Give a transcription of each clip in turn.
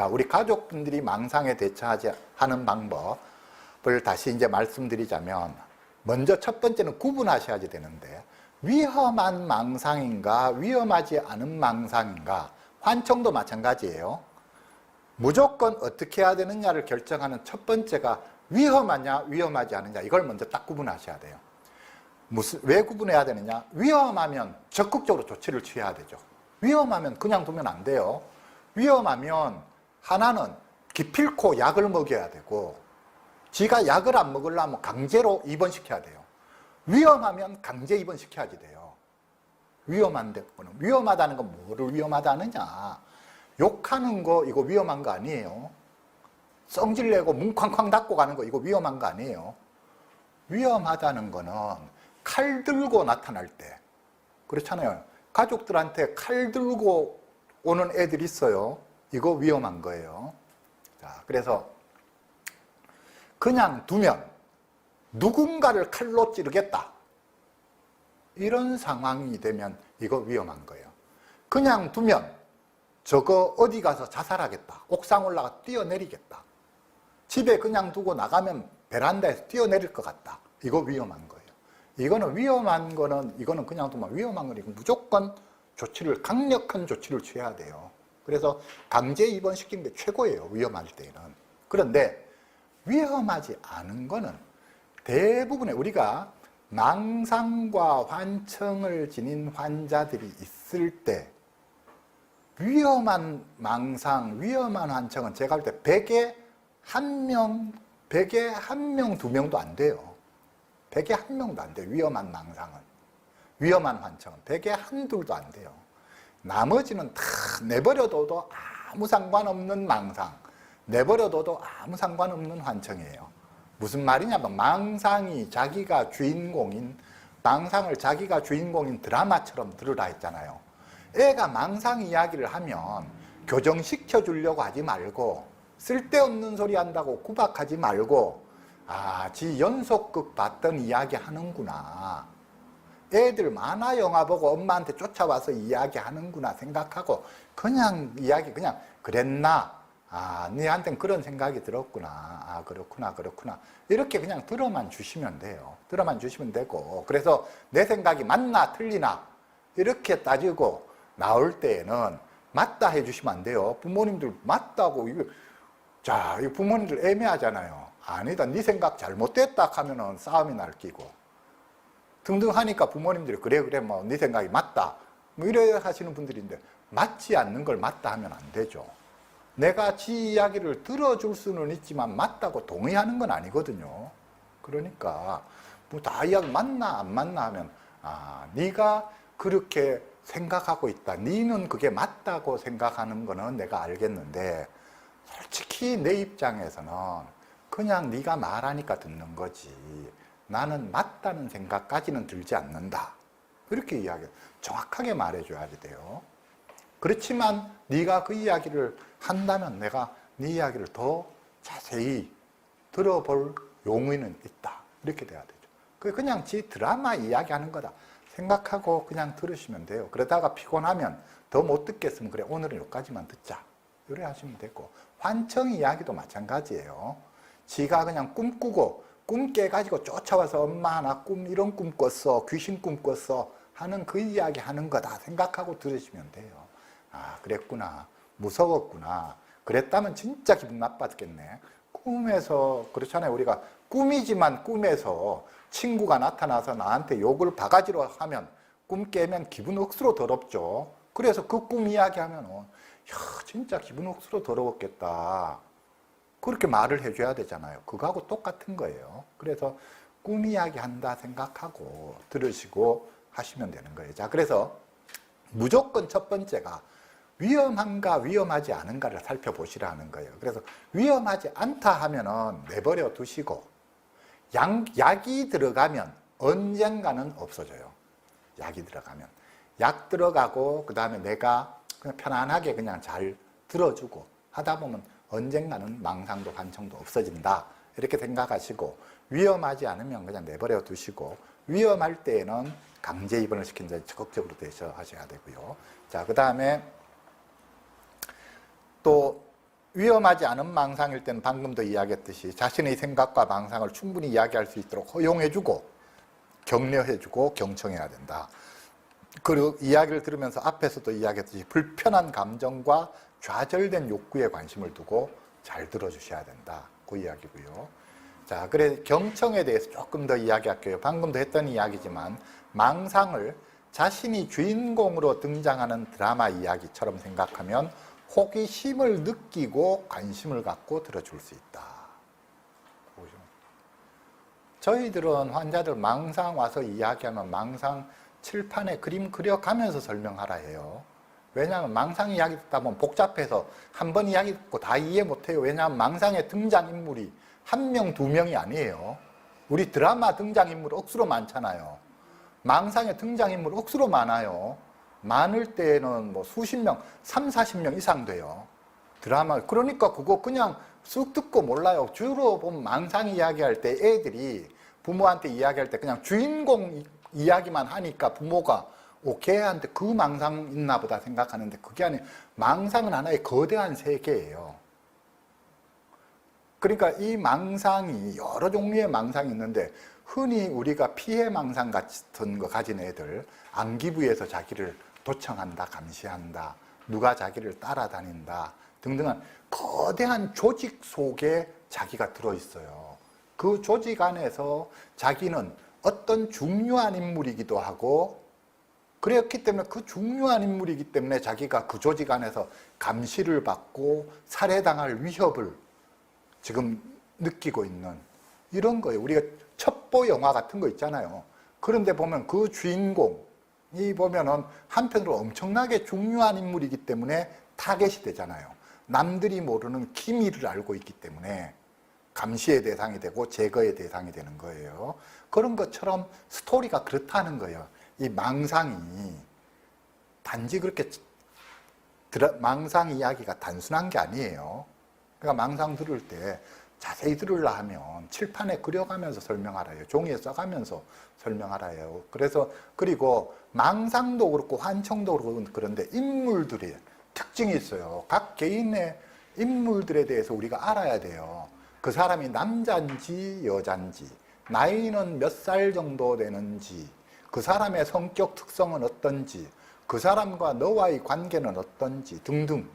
자, 우리 가족분들이 망상에 대처하는 방법을 다시 이제 말씀드리자면, 먼저 첫 번째는 구분하셔야 되는데, 위험한 망상인가 위험하지 않은 망상인가, 환청도 마찬가지예요. 무조건 어떻게 해야 되느냐를 결정하는 첫 번째가 위험하냐 위험하지 않느냐, 이걸 먼저 딱 구분하셔야 돼요. 왜 구분해야 되느냐? 위험하면 적극적으로 조치를 취해야 되죠. 위험하면 그냥 두면 안 돼요. 위험하면 하나는 기필코 약을 먹여야 되고, 지가 약을 안 먹으려면 강제로 입원시켜야 돼요. 위험하면 강제 입원시켜야지 돼요. 위험하다는 건 뭐를 위험하다느냐? 욕하는 거 이거 위험한 거 아니에요. 성질내고 문 쾅쾅 닫고 가는 거 이거 위험한 거 아니에요. 위험하다는 거는 칼 들고 나타날 때, 그렇잖아요. 가족들한테 칼 들고 오는 애들이 있어요. 이거 위험한 거예요. 자, 그래서 그냥 두면 누군가를 칼로 찌르겠다, 이런 상황이 되면 이거 위험한 거예요. 그냥 두면 저거 어디 가서 자살하겠다, 옥상 올라가 뛰어내리겠다, 집에 그냥 두고 나가면 베란다에서 뛰어내릴 것 같다, 이거 위험한 거예요. 이거는 위험한 거는, 이거는 그냥 두면 위험한 거니까 무조건 강력한 조치를 취해야 돼요. 그래서 강제 입원시키는 게 최고예요, 위험할 때는. 그런데 위험하지 않은 거는 대부분의, 우리가 망상과 환청을 지닌 환자들이 있을 때 위험한 망상, 위험한 환청은 제가 볼 때 100에 1명, 2명도 안 돼요. 100에 1명도 안 돼요. 위험한 망상은. 위험한 환청은 100에 한둘도 안 돼요. 나머지는 다 내버려둬도 아무 상관없는 망상, 내버려둬도 아무 상관없는 환청이에요. 무슨 말이냐면, 망상을 자기가 주인공인 드라마처럼 들으라 했잖아요. 애가 망상 이야기를 하면 교정시켜 주려고 하지 말고, 쓸데없는 소리 한다고 구박하지 말고, 지 연속극 봤던 이야기 하는구나, 애들 만화 영화 보고 엄마한테 쫓아와서 이야기 하는구나 생각하고 그냥 그냥 그랬나, 너한테는 그런 생각이 들었구나, 그렇구나 이렇게 그냥 들어만 주시면 돼요. 들어만 주시면 되고, 그래서 내 생각이 맞나 틀리나 이렇게 따지고 나올 때에는 맞다 해주시면 안 돼요. 부모님들 맞다고, 자, 이 부모님들 애매하잖아요. 아니다, 네 생각 잘못됐다 하면은 싸움이 날 끼고, 등등 하니까 부모님들이 그래 뭐 네 생각이 맞다 뭐 이래 하시는 분들인데, 맞지 않는 걸 맞다 하면 안 되죠. 내가 지 이야기를 들어줄 수는 있지만 맞다고 동의하는 건 아니거든요. 그러니까 뭐 다 이야기 맞나 안 맞나 하면, 네가 그렇게 생각하고 있다, 네는 그게 맞다고 생각하는 거는 내가 알겠는데, 솔직히 내 입장에서는 그냥 네가 말하니까 듣는 거지, 나는 맞다는 생각까지는 들지 않는다, 이렇게 이야기 정확하게 말해줘야 돼요. 그렇지만 네가 그 이야기를 한다면 내가 네 이야기를 더 자세히 들어볼 용의는 있다, 이렇게 돼야 되죠. 그냥 지 드라마 이야기하는 거다 생각하고 그냥 들으시면 돼요. 그러다가 피곤하면 더 못 듣겠으면 그래 오늘은 여기까지만 듣자, 이래 하시면 되고, 환청 이야기도 마찬가지예요. 지가 그냥 꿈꾸고 꿈 깨가지고 쫓아와서 엄마 나 이런 꿈 꿨어, 귀신 꿈 꿨어 하는 그 이야기 하는 거다 생각하고 들으시면 돼요. 그랬구나, 무서웠구나, 그랬다면 진짜 기분 나빴겠네. 꿈에서, 그렇잖아요. 우리가 꿈이지만 꿈에서 친구가 나타나서 나한테 욕을 바가지로 하면 꿈 깨면 기분 억수로 더럽죠. 그래서 그 꿈 이야기 하면은 진짜 기분 억수로 더러웠겠다, 그렇게 말을 해줘야 되잖아요. 그거하고 똑같은 거예요. 그래서 꿈 이야기 한다 생각하고 들으시고 하시면 되는 거예요. 자, 그래서 무조건 첫 번째가 위험한가 위험하지 않은가를 살펴보시라는 거예요. 그래서 위험하지 않다 하면은 내버려 두시고, 약이 들어가면 언젠가는 없어져요. 약이 들어가면. 약 들어가고 그 다음에 내가 그냥 편안하게 그냥 잘 들어주고 하다 보면 언젠가는 망상도 환청도 없어진다, 이렇게 생각하시고, 위험하지 않으면 그냥 내버려 두시고, 위험할 때에는 강제 입원을 시킨 자 적극적으로 대처하셔야 되고요. 자, 그 다음에 또 위험하지 않은 망상일 때는 방금도 이야기했듯이 자신의 생각과 망상을 충분히 이야기할 수 있도록 허용해주고 격려해주고 경청해야 된다. 그리고 이야기를 들으면서 앞에서도 이야기했듯이 불편한 감정과 좌절된 욕구에 관심을 두고 잘 들어주셔야 된다. 그 이야기고요. 자, 그래 경청에 대해서 조금 더 이야기할게요. 방금도 했던 이야기지만 망상을 자신이 주인공으로 등장하는 드라마 이야기처럼 생각하면 호기심을 느끼고 관심을 갖고 들어줄 수 있다. 저희들은 환자들 망상 와서 이야기하면 망상 칠판에 그림 그려가면서 설명하라 해요. 왜냐하면 망상 이야기 듣다 보면 복잡해서 한 번 이야기 듣고 다 이해 못해요. 왜냐하면 망상의 등장인물이 한 명, 두 명이 아니에요. 우리 드라마 등장인물 억수로 많잖아요. 망상의 등장인물 억수로 많아요. 많을 때는 뭐 수십 명, 3, 40명 이상 돼요. 드라마. 그러니까 그거 그냥 쑥 듣고 몰라요. 주로 보면 망상 이야기할 때 애들이 부모한테 이야기할 때 그냥 주인공 이야기만 하니까 부모가 걔한테 그 망상 있나 보다 생각하는데 그게 아니에요. 망상은 하나의 거대한 세계예요. 그러니까 이 망상이 여러 종류의 망상이 있는데 흔히 우리가 피해 망상 같은 거 가진 애들 안기부에서 자기를 도청한다, 감시한다, 누가 자기를 따라다닌다 등등한 거대한 조직 속에 자기가 들어있어요. 그 조직 안에서 자기는 어떤 중요한 인물이기도 하고 그랬기 때문에 그 중요한 인물이기 때문에 자기가 그 조직 안에서 감시를 받고 살해당할 위협을 지금 느끼고 있는 이런 거예요. 우리가 첩보 영화 같은 거 있잖아요. 그런데 보면 그 주인공이 보면은 한편으로 엄청나게 중요한 인물이기 때문에 타겟이 되잖아요. 남들이 모르는 기밀을 알고 있기 때문에 감시의 대상이 되고 제거의 대상이 되는 거예요. 그런 것처럼 스토리가 그렇다는 거예요. 이 망상이 단지 그렇게 망상 이야기가 단순한 게 아니에요. 그러니까 망상 들을 때 자세히 들으려 하면 칠판에 그려가면서 설명하라 해요. 종이에 써가면서 설명하라 해요. 그래서 그리고 망상도 그렇고 환청도 그렇고 그런데 인물들이 특징이 있어요. 각 개인의 인물들에 대해서 우리가 알아야 돼요. 그 사람이 남자인지 여자인지 나이는 몇 살 정도 되는지 그 사람의 성격 특성은 어떤지 그 사람과 너와의 관계는 어떤지 등등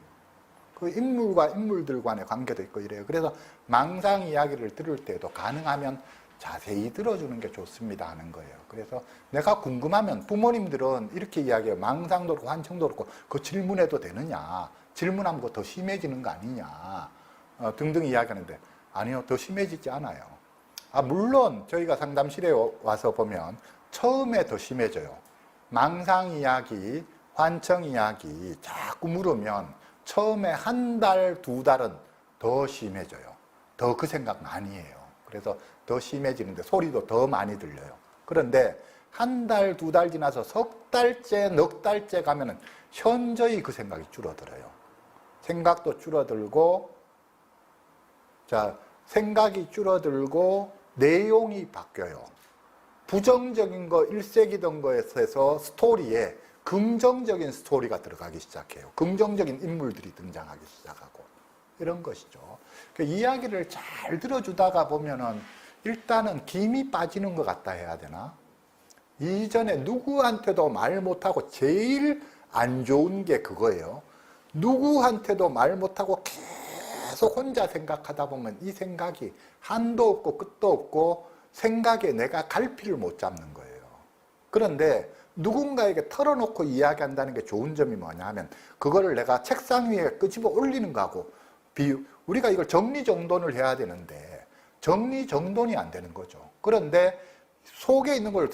그 인물과 인물들 간의 관계도 있고 이래요. 그래서 망상 이야기를 들을 때도 가능하면 자세히 들어주는 게 좋습니다 하는 거예요. 그래서 내가 궁금하면 부모님들은 이렇게 이야기해요. 망상도 그렇고 환청도 그렇고 그 질문해도 되느냐, 질문하면 그거 더 심해지는 거 아니냐 등등 이야기하는데 아니요, 더 심해지지 않아요. 물론 저희가 상담실에 와서 보면 처음에 더 심해져요. 망상 이야기, 환청 이야기 자꾸 물으면 처음에 한 달, 두 달은 더 심해져요. 더 그 생각 많이 해요. 그래서 더 심해지는데 소리도 더 많이 들려요. 그런데 한 달, 두 달 지나서 석 달째, 넉 달째 가면은 현저히 그 생각이 줄어들어요. 생각도 줄어들고, 자, 생각이 줄어들고 내용이 바뀌어요. 부정적인 거, 일색이던 거에서 스토리에 긍정적인 스토리가 들어가기 시작해요. 긍정적인 인물들이 등장하기 시작하고 이런 것이죠. 그 이야기를 잘 들어주다가 보면은 일단은 김이 빠지는 것 같다 해야 되나? 이전에 누구한테도 말 못하고 제일 안 좋은 게 그거예요. 누구한테도 말 못하고 계속 혼자 생각하다 보면 이 생각이 한도 없고 끝도 없고 생각에 내가 갈피를 못 잡는 거예요. 그런데 누군가에게 털어놓고 이야기한다는 게 좋은 점이 뭐냐 하면 그거를 내가 책상 위에 끄집어 올리는 거하고 우리가 이걸 정리정돈을 해야 되는데 정리정돈이 안 되는 거죠. 그런데 속에 있는 걸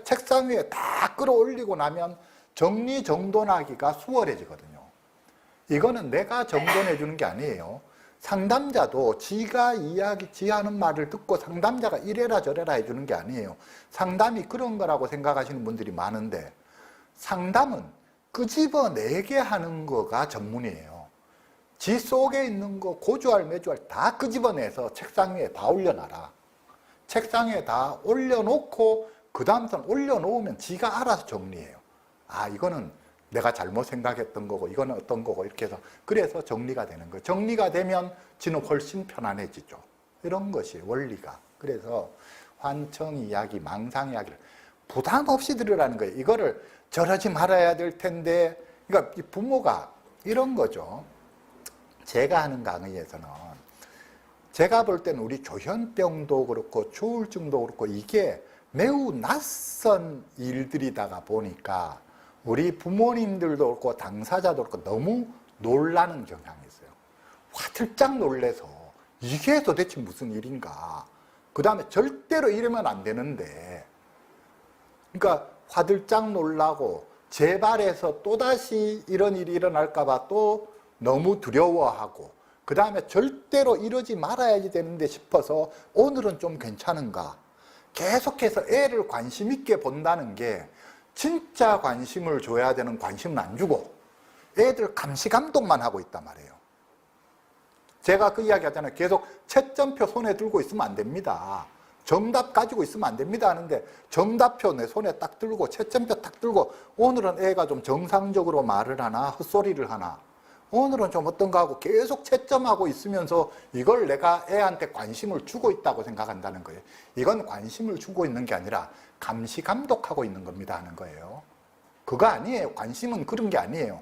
책상 위에 다 끌어올리고 나면 정리정돈하기가 수월해지거든요. 이거는 내가 정돈해 주는 게 아니에요. 상담자도 지가 지하는 말을 듣고 상담자가 이래라 저래라 해주는 게 아니에요. 상담이 그런 거라고 생각하시는 분들이 많은데 상담은 끄집어내게 하는 거가 전문이에요. 지 속에 있는 거 고주할 매주할 다 끄집어내서 책상 위에 다 올려놔라. 책상 위에 다 올려놓고 그 다음부터는 올려놓으면 지가 알아서 정리해요. 이거는 내가 잘못 생각했던 거고 이거는 어떤 거고 이렇게 해서 그래서 정리가 되는 거예요. 정리가 되면 지는 훨씬 편안해지죠. 이런 것이 원리가. 그래서 환청 이야기, 망상 이야기를 부담 없이 들으라는 거예요. 이거를 저러지 말아야 될 텐데, 그러니까 부모가 이런 거죠. 제가 하는 강의에서는 제가 볼 때는 우리 조현병도 그렇고 조울증도 그렇고 이게 매우 낯선 일들이다가 보니까 우리 부모님들도 그렇고 당사자도 그렇고 너무 놀라는 경향이 있어요. 화들짝 놀래서 이게 도대체 무슨 일인가. 그 다음에 절대로 이러면 안 되는데, 그러니까 화들짝 놀라고 재발해서 또다시 이런 일이 일어날까봐 또 너무 두려워하고, 그 다음에 절대로 이러지 말아야지 되는데 싶어서 오늘은 좀 괜찮은가. 계속해서 애를 관심 있게 본다는 게 진짜 관심을 줘야 되는 관심은 안 주고 애들 감시 감독만 하고 있단 말이에요. 제가 그 이야기 하잖아요. 계속 채점표 손에 들고 있으면 안 됩니다. 정답 가지고 있으면 안 됩니다 하는데 정답표 내 손에 딱 들고 채점표 딱 들고 오늘은 애가 좀 정상적으로 말을 하나 헛소리를 하나 오늘은 좀 어떤가 하고 계속 채점하고 있으면서 이걸 내가 애한테 관심을 주고 있다고 생각한다는 거예요. 이건 관심을 주고 있는 게 아니라 감시 감독하고 있는 겁니다 하는 거예요. 그거 아니에요. 관심은 그런 게 아니에요.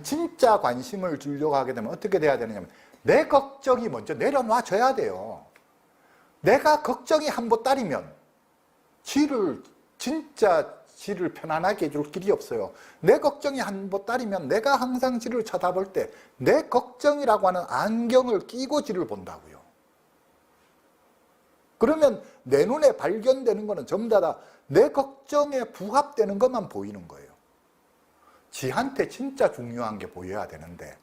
진짜 관심을 주려고 하게 되면 어떻게 돼야 되느냐면 내 걱정이 먼저 내려놔 줘야 돼요. 내가 걱정이 한보 따리면 지를 편안하게 해줄 길이 없어요. 내 걱정이 한보 따리면 내가 항상 지를 쳐다볼 때 내 걱정이라고 하는 안경을 끼고 지를 본다고요. 그러면 내 눈에 발견되는 거는 전부 다 내 걱정에 부합되는 것만 보이는 거예요. 지한테 진짜 중요한 게 보여야 되는데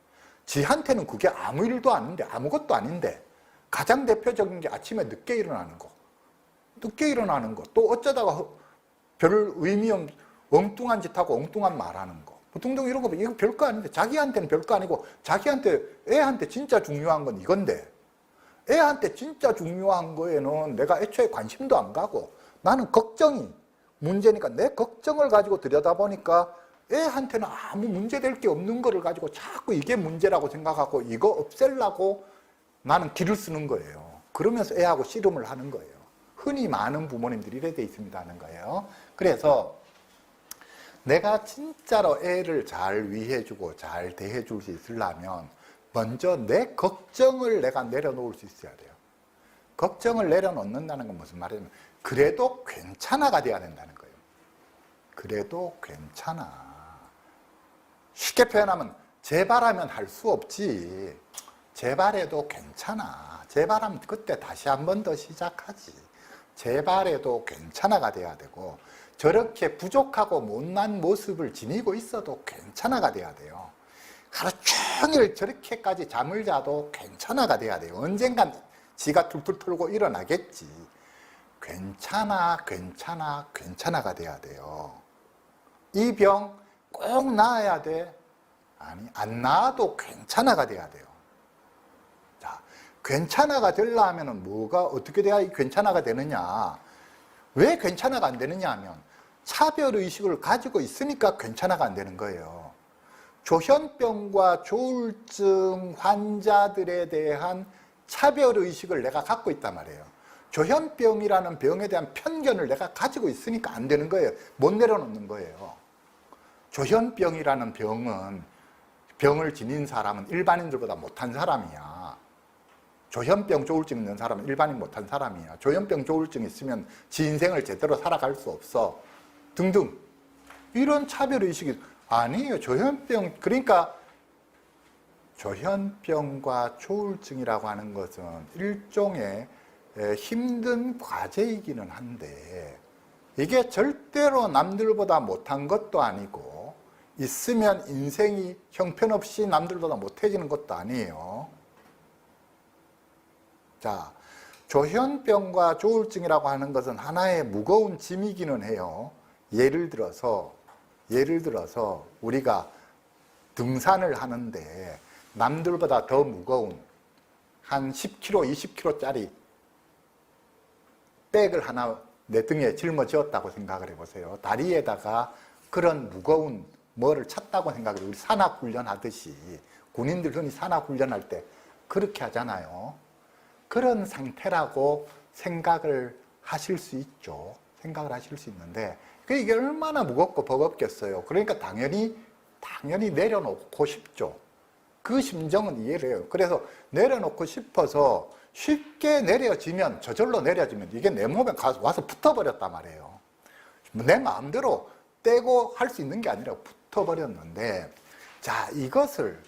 지한테는 그게 아무 일도 아닌데 아무것도 아닌데 가장 대표적인 게 아침에 늦게 일어나는 거. 늦게 일어나는 거. 또 어쩌다가 별 의미 없는 엉뚱한 짓 하고 엉뚱한 말 하는 거. 보통 이런 거 이거 별거 아닌데 자기한테는 별거 아니고 자기한테 애한테 진짜 중요한 건 이건데 애한테 진짜 중요한 거에는 내가 애초에 관심도 안 가고 나는 걱정이 문제니까 내 걱정을 가지고 들여다보니까 애한테는 아무 문제될 게 없는 거를 가지고 자꾸 이게 문제라고 생각하고 이거 없애려고 나는 길을 쓰는 거예요. 그러면서 애하고 씨름을 하는 거예요. 흔히 많은 부모님들이 이래 돼 있습니다 하는 거예요. 그래서 내가 진짜로 애를 잘 위해주고 잘 대해줄 수 있으려면 먼저 내 걱정을 내가 내려놓을 수 있어야 돼요. 걱정을 내려놓는다는 건 무슨 말이냐면 그래도 괜찮아가 돼야 된다는 거예요. 그래도 괜찮아. 쉽게 표현하면 재발하면 할 수 없지. 재발해도 괜찮아. 재발하면 그때 다시 한 번 더 시작하지. 재발해도 괜찮아가 돼야 되고 저렇게 부족하고 못난 모습을 지니고 있어도 괜찮아가 돼야 돼요. 하루 종일 저렇게까지 잠을 자도 괜찮아가 돼야 돼요. 언젠간 지가 툴툴 털고 일어나겠지. 괜찮아, 괜찮아, 괜찮아가 돼야 돼요. 이 병 꼭 나아야 돼? 아니, 안 나아도 괜찮아가 돼야 돼요. 자, 괜찮아가 되려면 뭐가 어떻게 돼야 괜찮아가 되느냐? 왜 괜찮아가 안 되느냐 하면 차별의식을 가지고 있으니까 괜찮아가 안 되는 거예요. 조현병과 조울증 환자들에 대한 차별의식을 내가 갖고 있단 말이에요. 조현병이라는 병에 대한 편견을 내가 가지고 있으니까 안 되는 거예요. 못 내려놓는 거예요. 조현병이라는 병을 지닌 사람은 일반인들보다 못한 사람이야. 조현병, 조울증 있는 사람은 일반인 못한 사람이야. 조현병, 조울증 있으면 지 인생을 제대로 살아갈 수 없어. 등등. 이런 차별의식이 아니에요. 조현병, 그러니까 조현병과 조울증이라고 하는 것은 일종의 힘든 과제이기는 한데 이게 절대로 남들보다 못한 것도 아니고 있으면 인생이 형편없이 남들보다 못해지는 것도 아니에요. 자, 조현병과 조울증이라고 하는 것은 하나의 무거운 짐이기는 해요. 예를 들어서 우리가 등산을 하는데 남들보다 더 무거운 한 10kg, 20kg짜리 백을 하나 내 등에 짊어지었다고 생각을 해보세요. 다리에다가 그런 무거운 뭐를 찾다고 생각해요. 우리 산악훈련 하듯이 군인들 흔히 산악훈련할 때 그렇게 하잖아요. 그런 상태라고 생각을 하실 수 있죠. 생각을 하실 수 있는데 이게 얼마나 무겁고 버겁겠어요. 그러니까 당연히 내려놓고 싶죠. 그 심정은 이해를 해요. 그래서 내려놓고 싶어서 쉽게 내려지면, 저절로 내려지면 이게 내 몸에 와서 붙어버렸단 말이에요. 내 마음대로 떼고 할 수 있는 게 아니라 붙어버렸는데, 자, 이것을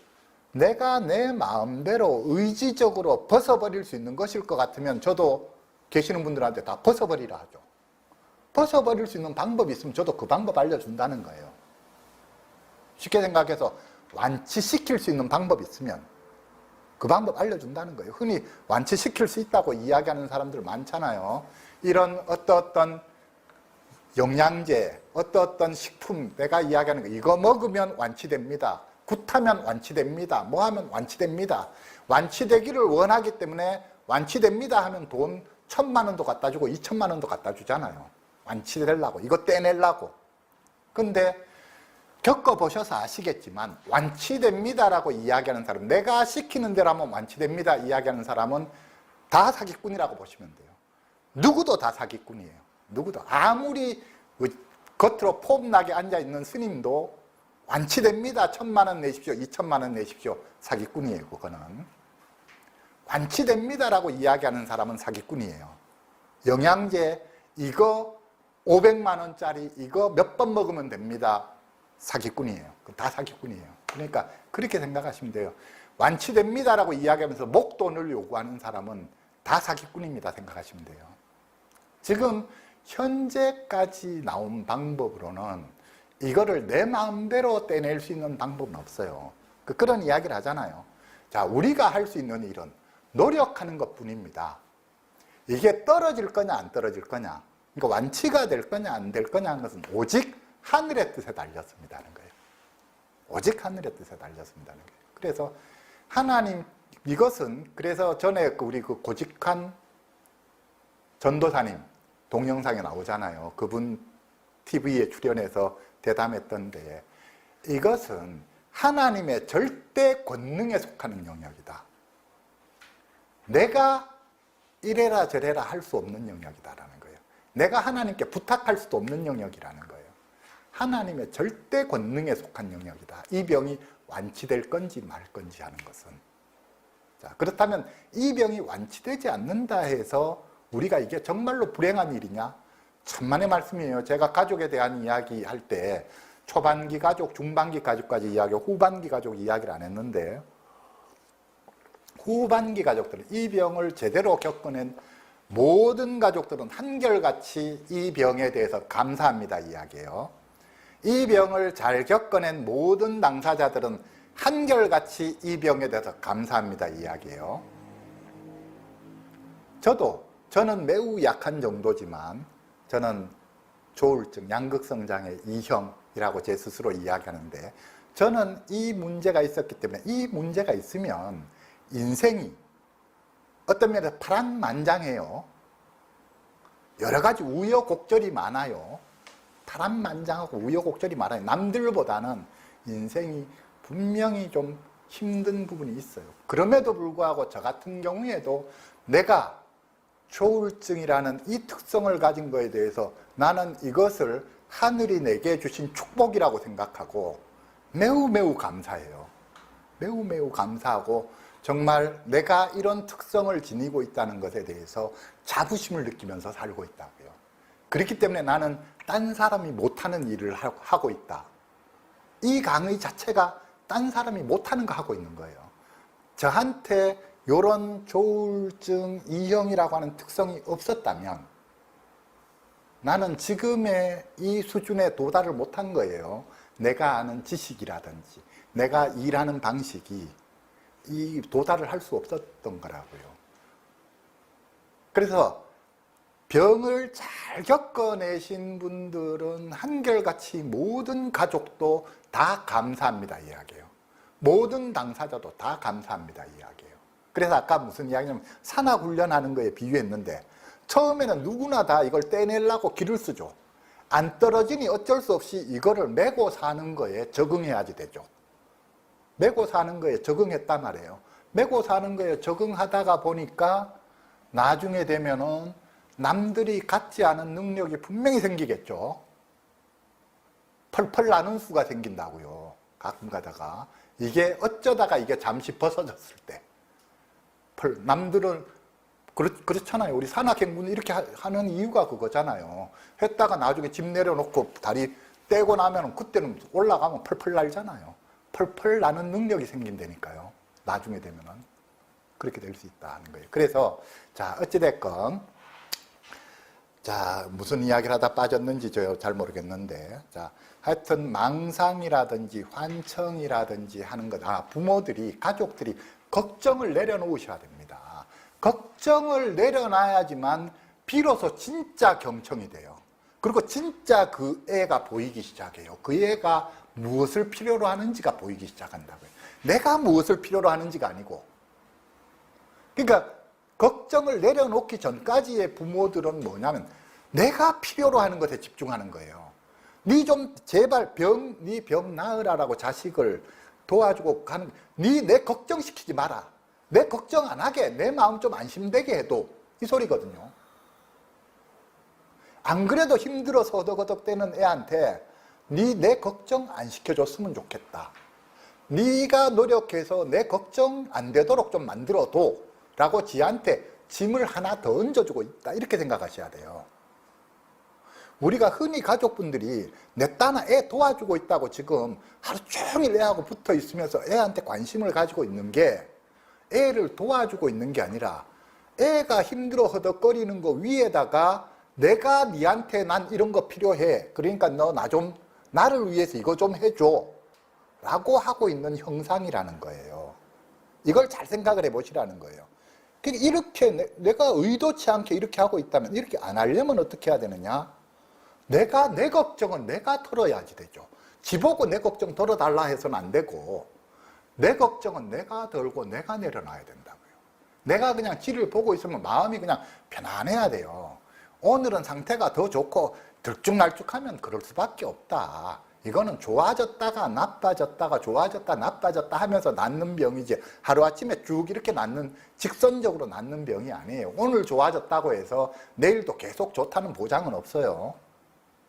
내가 내 마음대로 의지적으로 벗어버릴 수 있는 것일 것 같으면 저도 계시는 분들한테 다 벗어버리라 하죠. 벗어버릴 수 있는 방법이 있으면 저도 그 방법 알려준다는 거예요. 쉽게 생각해서 완치시킬 수 있는 방법이 있으면 그 방법 알려준다는 거예요. 흔히 완치시킬 수 있다고 이야기하는 사람들 많잖아요. 이런 어떤 영양제, 어떤 식품, 내가 이야기하는 거, 이거 먹으면 완치됩니다. 굿하면 완치됩니다. 뭐 하면 완치됩니다. 완치되기를 원하기 때문에 완치됩니다 하면 돈 1,000만 원도 갖다 주고 2,000만 원도 갖다 주잖아요. 완치되려고, 이거 떼내려고. 근데 겪어보셔서 아시겠지만 완치됩니다라고 이야기하는 사람, 내가 시키는 대로 하면 완치됩니다 이야기하는 사람은 다 사기꾼이라고 보시면 돼요. 누구도 다 사기꾼이에요. 누구도. 아무리 겉으로 폼나게 앉아있는 스님도 완치됩니다. 1,000만 원 내십시오. 2,000만 원 내십시오. 사기꾼이에요. 그거는. 완치됩니다라고 이야기하는 사람은 사기꾼이에요. 영양제 이거 500만 원짜리 이거 몇 번 먹으면 됩니다. 사기꾼이에요. 다 사기꾼이에요. 그러니까 그렇게 생각하시면 돼요. 완치됩니다라고 이야기하면서 목돈을 요구하는 사람은 다 사기꾼입니다. 생각하시면 돼요. 지금 현재까지 나온 방법으로는 이거를 내 마음대로 떼낼 수 있는 방법은 없어요. 그런 이야기를 하잖아요. 자, 우리가 할 수 있는 일은 노력하는 것 뿐입니다. 이게 떨어질 거냐 안 떨어질 거냐, 그러니까 완치가 될 거냐 안 될 거냐 하는 것은 오직 하늘의 뜻에 달렸습니다 하는 거예요. 오직 하늘의 뜻에 달렸습니다 하는 거예요. 그래서 하나님, 이것은 그래서 전에 우리 그 고직한 전도사님 동영상에 나오잖아요. 그분 TV에 출연해서 대담했던데, 이것은 하나님의 절대 권능에 속하는 영역이다. 내가 이래라 저래라 할 수 없는 영역이다라는 거예요. 내가 하나님께 부탁할 수도 없는 영역이라는 거예요. 하나님의 절대 권능에 속한 영역이다. 이 병이 완치될 건지 말 건지 하는 것은. 자, 그렇다면 이 병이 완치되지 않는다 해서 우리가 이게 정말로 불행한 일이냐? 천만의 말씀이에요. 제가 가족에 대한 이야기 할 때 초반기 가족, 중반기 가족까지 이야기하고 후반기 가족 이야기를 안 했는데, 후반기 가족들은 이 병을 제대로 겪어낸 모든 가족들은 한결같이 이 병에 대해서 감사합니다 이야기해요. 이 병을 잘 겪어낸 모든 당사자들은 한결같이 이 병에 대해서 감사합니다 이야기해요. 저는 매우 약한 정도지만 저는 조울증, 양극성장애 2형이라고 제 스스로 이야기하는데, 저는 이 문제가 있었기 때문에, 이 문제가 있으면 인생이 어떤 면에서 파란만장해요. 여러 가지 우여곡절이 많아요. 파란만장하고 우여곡절이 많아요. 남들보다는 인생이 분명히 좀 힘든 부분이 있어요. 그럼에도 불구하고 저 같은 경우에도 내가 조울증이라는 이 특성을 가진 거에 대해서 나는 이것을 하늘이 내게 주신 축복이라고 생각하고 매우 감사해요. 매우 감사하고 정말 내가 이런 특성을 지니고 있다는 것에 대해서 자부심을 느끼면서 살고 있다고요. 그렇기 때문에 나는 딴 사람이 못하는 일을 하고 있다. 이 강의 자체가 딴 사람이 못하는 거 하고 있는 거예요. 저한테 이런 조울증 2형이라고 하는 특성이 없었다면 나는 지금의 이 수준에 도달을 못한 거예요. 내가 아는 지식이라든지 내가 일하는 방식이 이 도달을 할 수 없었던 거라고요. 그래서 병을 잘 겪어내신 분들은 한결같이 모든 가족도 다 감사합니다 이야기해요. 모든 당사자도 다 감사합니다 이야기해요. 그래서 아까 무슨 이야기냐면 산악훈련하는 거에 비유했는데, 처음에는 누구나 다 이걸 떼내려고 기를 쓰죠. 안 떨어지니 어쩔 수 없이 이거를 메고 사는 거에 적응해야지 되죠. 메고 사는 거에 적응했단 말이에요. 메고 사는 거에 적응하다가 보니까 나중에 되면은 남들이 갖지 않은 능력이 분명히 생기겠죠. 펄펄 나는 수가 생긴다고요. 가끔 가다가. 이게 어쩌다가 이게 잠시 벗어졌을 때. 남들은 그렇잖아요. 우리 산악행군이 이렇게 하는 이유가 그거잖아요. 했다가 나중에 집 내려놓고 다리 떼고 나면 그때는 올라가면 펄펄 날잖아요. 펄펄 나는 능력이 생긴다니까요. 나중에 되면은. 그렇게 될 수 있다는 거예요. 그래서, 자, 어찌됐건, 자, 무슨 이야기를 하다 빠졌는지 저 잘 모르겠는데, 자, 하여튼 망상이라든지 환청이라든지 하는 것, 부모들이, 가족들이 걱정을 내려놓으셔야 됩니다. 걱정을 내려놔야지만 비로소 진짜 경청이 돼요. 그리고 진짜 그 애가 보이기 시작해요. 그 애가 무엇을 필요로 하는지가 보이기 시작한다고요. 내가 무엇을 필요로 하는지가 아니고. 그러니까 걱정을 내려놓기 전까지의 부모들은 뭐냐면 내가 필요로 하는 것에 집중하는 거예요. 니 좀 제발 니 병 나으라라고 자식을 도와주고 가는, 니 내 걱정시키지 마라. 내 걱정 안 하게, 내 마음 좀 안심되게 해도, 이 소리거든요. 안 그래도 힘들어서 허덕허덕대는 애한테 니 내 걱정 안 시켜줬으면 좋겠다. 니가 노력해서 내 걱정 안 되도록 좀 만들어둬 라고 지한테 짐을 하나 더 얹어주고 있다, 이렇게 생각하셔야 돼요. 우리가 흔히 가족분들이 내 딸아 애 도와주고 있다고 지금 하루 종일 애하고 붙어 있으면서 애한테 관심을 가지고 있는 게 애를 도와주고 있는 게 아니라 애가 힘들어 허덕거리는 거 위에다가 내가 니한테 난 이런 거 필요해, 그러니까 너 나를 위해서 이거 좀 해줘 라고 하고 있는 형상이라는 거예요. 이걸 잘 생각을 해보시라는 거예요. 그러니까 이렇게 내가 의도치 않게 이렇게 하고 있다면, 이렇게 안 하려면 어떻게 해야 되느냐? 내 걱정은 내가 털어야지 되죠. 지보고 내 걱정 덜어달라 해서는 안 되고, 내 걱정은 내가 덜고 내가 내려놔야 된다고요. 내가 그냥 지를 보고 있으면 마음이 그냥 편안해야 돼요. 오늘은 상태가 더 좋고 들쭉날쭉하면 그럴 수밖에 없다. 이거는 좋아졌다가 나빠졌다가 좋아졌다 나빠졌다 하면서 낫는 병이지, 하루아침에 쭉 이렇게 낫는, 직선적으로 낫는 병이 아니에요. 오늘 좋아졌다고 해서 내일도 계속 좋다는 보장은 없어요.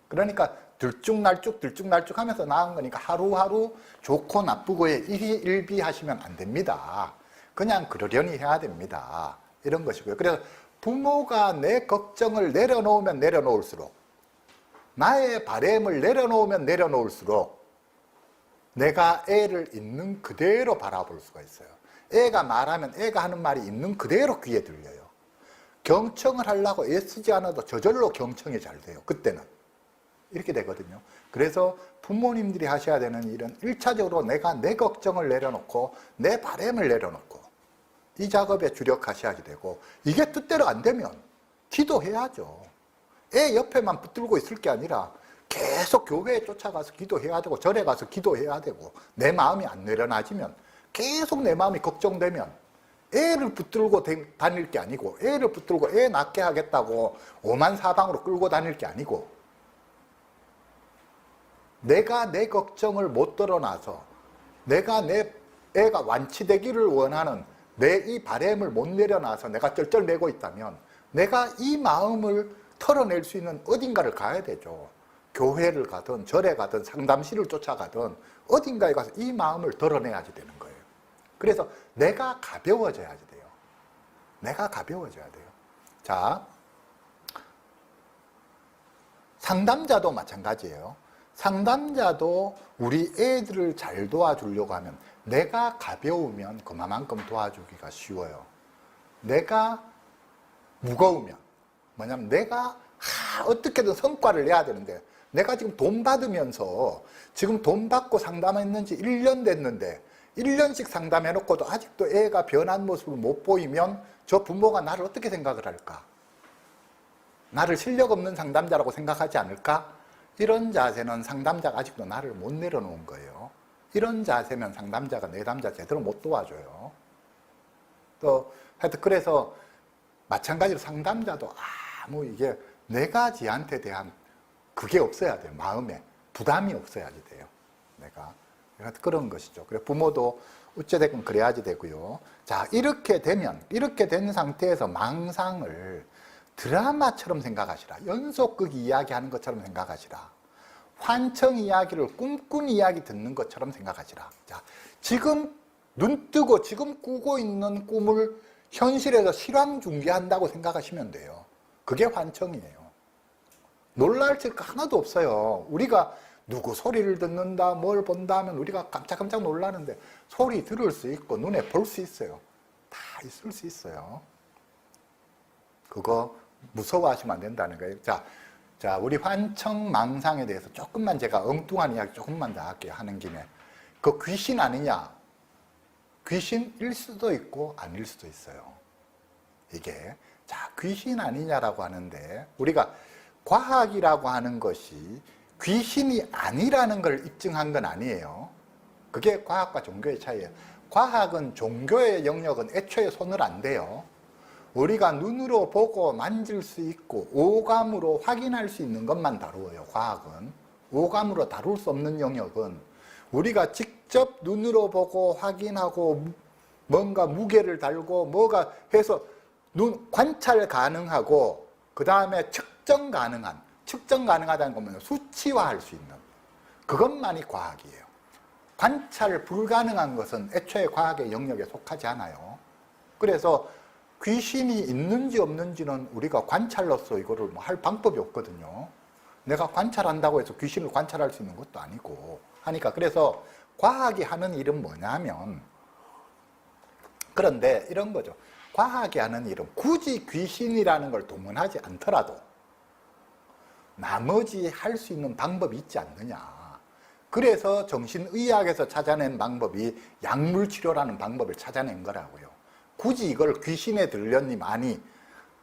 그러니까 들쭉날쭉 하면서 나은 거니까 하루하루 좋고 나쁘고에 일희일비하시면 안 됩니다. 그냥 그러려니 해야 됩니다. 이런 것이고요. 그래서 부모가 내 걱정을 내려놓으면 내려놓을수록, 나의 바램을 내려놓으면 내려놓을수록 내가 애를 있는 그대로 바라볼 수가 있어요. 애가 말하면 애가 하는 말이 있는 그대로 귀에 들려요. 경청을 하려고 애쓰지 않아도 저절로 경청이 잘 돼요. 그때는. 이렇게 되거든요. 그래서 부모님들이 하셔야 되는 일은 1차적으로 내가 내 걱정을 내려놓고 내 바램을 내려놓고 이 작업에 주력하셔야지 되고, 이게 뜻대로 안 되면 기도해야죠. 애 옆에만 붙들고 있을 게 아니라 계속 교회에 쫓아가서 기도해야 되고 절에 가서 기도해야 되고, 내 마음이 안 내려놔지면, 계속 내 마음이 걱정되면 애를 붙들고 다닐 게 아니고, 애를 붙들고 애 낳게 하겠다고 오만사방으로 끌고 다닐 게 아니고, 내가 내 걱정을 못 드러나서 내가 내 애가 완치되기를 원하는 내 이 바램을 못 내려놔서 내가 쩔쩔매고 있다면 내가 이 마음을 털어낼 수 있는 어딘가를 가야 되죠. 교회를 가든 절에 가든 상담실을 쫓아가든 어딘가에 가서 이 마음을 덜어내야지 되는 거예요. 그래서 내가 가벼워져야지 돼요. 내가 가벼워져야 돼요. 자, 상담자도 마찬가지예요. 상담자도 우리 애들을 잘 도와주려고 하면 내가 가벼우면 그만큼 도와주기가 쉬워요. 내가 무거우면, 뭐냐면 내가 어떻게든 성과를 내야 되는데, 내가 지금 돈 받으면서 지금 돈 받고 상담했는지 1년 됐는데 1년씩 상담해놓고도 아직도 애가 변한 모습을 못 보이면 저 부모가 나를 어떻게 생각을 할까? 나를 실력 없는 상담자라고 생각하지 않을까? 이런 자세는 상담자가 아직도 나를 못 내려놓은 거예요. 이런 자세면 상담자가 내담자 제대로 못 도와줘요. 또 하여튼 그래서 마찬가지로 상담자도 이게 내가 지한테 대한 그게 없어야 돼요. 마음에 부담이 없어야지 돼요. 내가 그런 것이죠. 그래 부모도 어찌됐건 그래야지 되고요. 자, 이렇게 된 상태에서 망상을 드라마처럼 생각하시라. 연속극 이야기하는 것처럼 생각하시라. 환청 이야기를 꿈꾼 이야기 듣는 것처럼 생각하시라. 자, 지금 눈 뜨고 지금 꾸고 있는 꿈을 현실에서 실황 중계한다고 생각하시면 돼요. 그게 환청이에요. 놀랄 게 하나도 없어요. 우리가 누구 소리를 듣는다, 뭘 본다 하면 우리가 깜짝깜짝 놀라는데 소리 들을 수 있고 눈에 볼 수 있어요. 다 있을 수 있어요. 그거 무서워하시면 안 된다는 거예요. 자, 우리 환청망상에 대해서 조금만 제가 엉뚱한 이야기 조금만 더 할게요. 하는 김에. 그 귀신 아니냐? 귀신일 수도 있고 아닐 수도 있어요. 이게. 자, 귀신 아니냐라고 하는데 우리가 과학이라고 하는 것이 귀신이 아니라는 걸 입증한 건 아니에요. 그게 과학과 종교의 차이예요. 과학은 종교의 영역은 애초에 손을 안 대요. 우리가 눈으로 보고 만질 수 있고 오감으로 확인할 수 있는 것만 다루어요. 과학은. 오감으로 다룰 수 없는 영역은 우리가 직접 눈으로 보고 확인하고 뭔가 무게를 달고 뭐가 해서 관찰 가능하고 그 다음에 측정 가능하다는 거면 수치화할 수 있는 그것만이 과학이에요. 관찰 불가능한 것은 애초에 과학의 영역에 속하지 않아요. 그래서 귀신이 있는지 없는지는 우리가 관찰로서 이거를 할 방법이 없거든요. 내가 관찰한다고 해서 귀신을 관찰할 수 있는 것도 아니고 하니까 그래서 과학이 하는 일은 뭐냐면 그런데 이런 거죠. 과학이 하는 일은 굳이 귀신이라는 걸 동원하지 않더라도 나머지 할 수 있는 방법이 있지 않느냐. 그래서 정신의학에서 찾아낸 방법이 약물치료라는 방법을 찾아낸 거라고요. 굳이 이걸 귀신에 들렸니 많이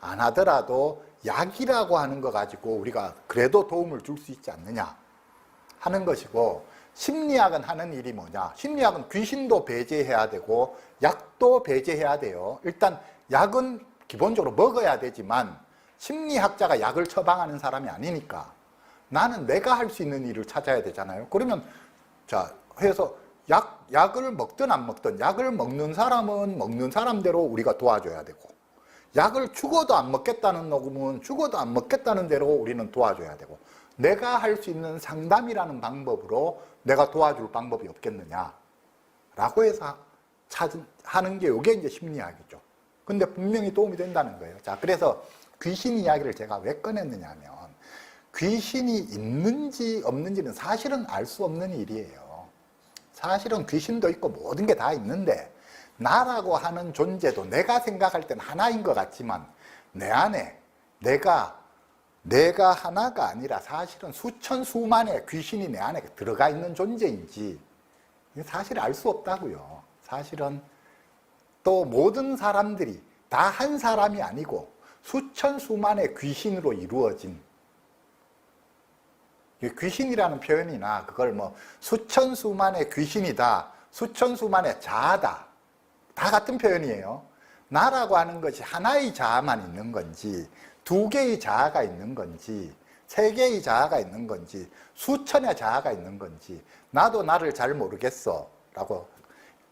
안 하더라도 약이라고 하는 거 가지고 우리가 그래도 도움을 줄 수 있지 않느냐 하는 것이고 심리학은 하는 일이 뭐냐. 심리학은 귀신도 배제해야 되고 약도 배제해야 돼요. 일단 약은 기본적으로 먹어야 되지만 심리학자가 약을 처방하는 사람이 아니니까 나는 내가 할 수 있는 일을 찾아야 되잖아요. 그러면 자 해서 약을 먹든 안 먹든 약을 먹는 사람은 먹는 사람대로 우리가 도와줘야 되고 약을 죽어도 안 먹겠다는 놈은 죽어도 안 먹겠다는 대로 우리는 도와줘야 되고 내가 할 수 있는 상담이라는 방법으로 내가 도와줄 방법이 없겠느냐 라고 해서 하는 게 이게 이제 심리학이죠. 근데 분명히 도움이 된다는 거예요. 자, 그래서 귀신 이야기를 제가 왜 꺼냈느냐 하면 귀신이 있는지 없는지는 사실은 알 수 없는 일이에요. 사실은 귀신도 있고 모든 게 다 있는데 나라고 하는 존재도 내가 생각할 때는 하나인 것 같지만 내 안에 내가 하나가 아니라 사실은 수천 수만의 귀신이 내 안에 들어가 있는 존재인지 사실 알 수 없다고요. 사실은 또 모든 사람들이 다 한 사람이 아니고 수천 수만의 귀신으로 이루어진 귀신이라는 표현이나 그걸 뭐 수천 수만의 귀신이다, 수천 수만의 자아다 다 같은 표현이에요. 나라고 하는 것이 하나의 자아만 있는 건지 두 개의 자아가 있는 건지 세 개의 자아가 있는 건지 수천의 자아가 있는 건지 나도 나를 잘 모르겠어 라고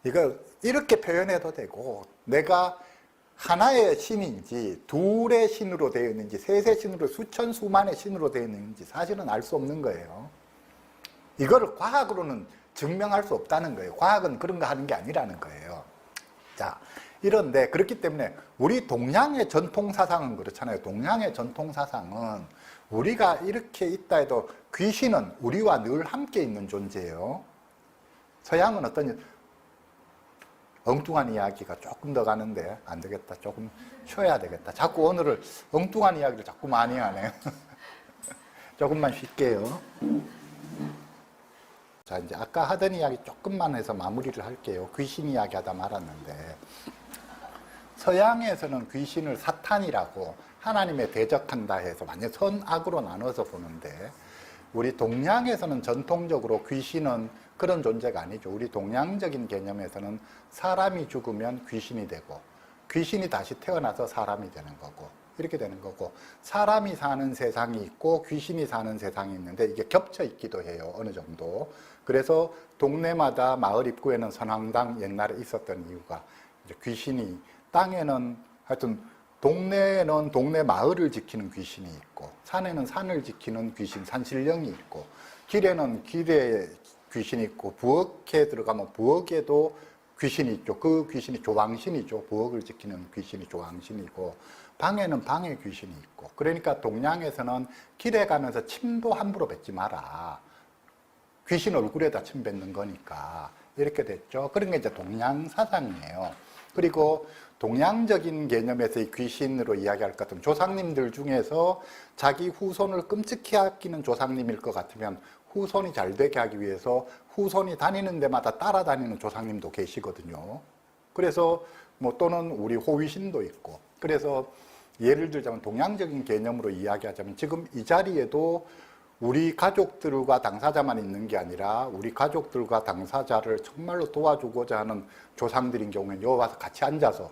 이거 이렇게 표현해도 되고 내가 하나의 신인지 둘의 신으로 되어 있는지 셋의 신으로 수천 수만의 신으로 되어 있는지 사실은 알 수 없는 거예요. 이거를 과학으로는 증명할 수 없다는 거예요. 과학은 그런 거 하는 게 아니라는 거예요. 자, 이런데 그렇기 때문에 우리 동양의 전통 사상은 그렇잖아요. 동양의 전통 사상은 우리가 이렇게 있다 해도 귀신은 우리와 늘 함께 있는 존재예요. 서양은 어떤 엉뚱한 이야기가 조금 더 가는데 안 되겠다. 조금 쉬어야 되겠다. 자꾸 오늘은 엉뚱한 이야기를 자꾸 많이 하네요. 조금만 쉴게요. 자, 이제 아까 하던 이야기 조금만 해서 마무리를 할게요. 귀신 이야기 하다 말았는데 서양에서는 귀신을 사탄이라고 하나님에 대적한다 해서 완전 선악으로 나눠서 보는데 우리 동양에서는 전통적으로 귀신은 그런 존재가 아니죠. 우리 동양적인 개념에서는 사람이 죽으면 귀신이 되고 귀신이 다시 태어나서 사람이 되는 거고 이렇게 되는 거고, 사람이 사는 세상이 있고 귀신이 사는 세상이 있는데 이게 겹쳐 있기도 해요, 어느 정도. 그래서 동네마다 마을 입구에는 선왕당 옛날에 있었던 이유가, 이제 귀신이 땅에는 하여튼 동네에는 동네 마을을 지키는 귀신이 있고, 산에는 산을 지키는 귀신, 산신령이 있고, 길에는 길에 귀신이 있고, 부엌에 들어가면 부엌에도 귀신이 있죠. 그 귀신이 조왕신이죠. 부엌을 지키는 귀신이 조왕신이고, 방에는 방에 귀신이 있고. 그러니까 동양에서는 길에 가면서 침도 함부로 뱉지 마라. 귀신 얼굴에다 침 뱉는 거니까. 이렇게 됐죠. 그런 게 이제 동양 사상이에요. 그리고 동양적인 개념에서 이 귀신으로 이야기할 것 같으면, 조상님들 중에서 자기 후손을 끔찍히 아끼는 조상님일 것 같으면 후손이 잘 되게 하기 위해서 후손이 다니는 데마다 따라다니는 조상님도 계시거든요. 그래서 뭐 또는 우리 호위신도 있고, 그래서 예를 들자면 동양적인 개념으로 이야기하자면 지금 이 자리에도 우리 가족들과 당사자만 있는 게 아니라 우리 가족들과 당사자를 정말로 도와주고자 하는 조상들인 경우에는 여기 와서 같이 앉아서